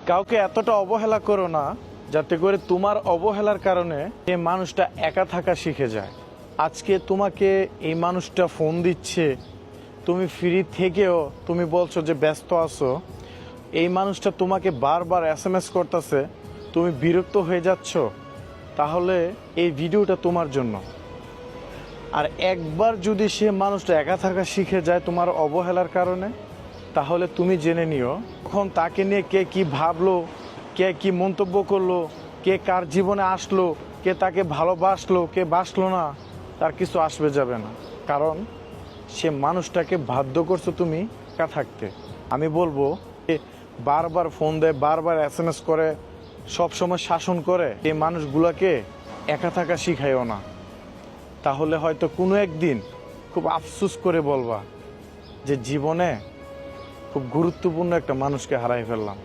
কাউকে এতটা অবহেলা করো না যাতে করে তোমার অবহেলার কারণে এই মানুষটা একা থাকা শিখে যায়। আজকে তোমাকে এই মানুষটা ফোন দিচ্ছে, তুমি ফ্রি থেকেও তুমি বলছো যে ব্যস্ত আছো। এই মানুষটা তোমাকে বারবার SMS করতেছে, তুমি বিরক্ত হয়ে যাচ্ছ। তাহলে এই ভিডিওটা তোমার জন্য। আর একবার যদি সে মানুষটা একা থাকা শিখে যায় তোমার অবহেলার কারণে, তাহলে তুমি জেনে নিও তখন তাকে নিয়ে কে কি ভাবলো, কে কি মন্তব্য করলো, কে কার জীবনে আসলো, কে তাকে ভালোবাসলো, কে বাসলো না, তার কিছু আসবে যাবে না। কারণ সে মানুষটাকে বাধ্য করছো তুমি একা থাকতে। আমি বলবো বারবার ফোন দেয়, বারবার SMS করে, সবসময় শাসন করে, এই মানুষগুলোকে একা থাকা শিখাইও না। তাহলে হয়তো কোনো একদিন খুব আফসোস করে বলবা যে জীবনে খুব গুরুত্বপূর্ণ একটা মানুষকে হারাই ফেললাম।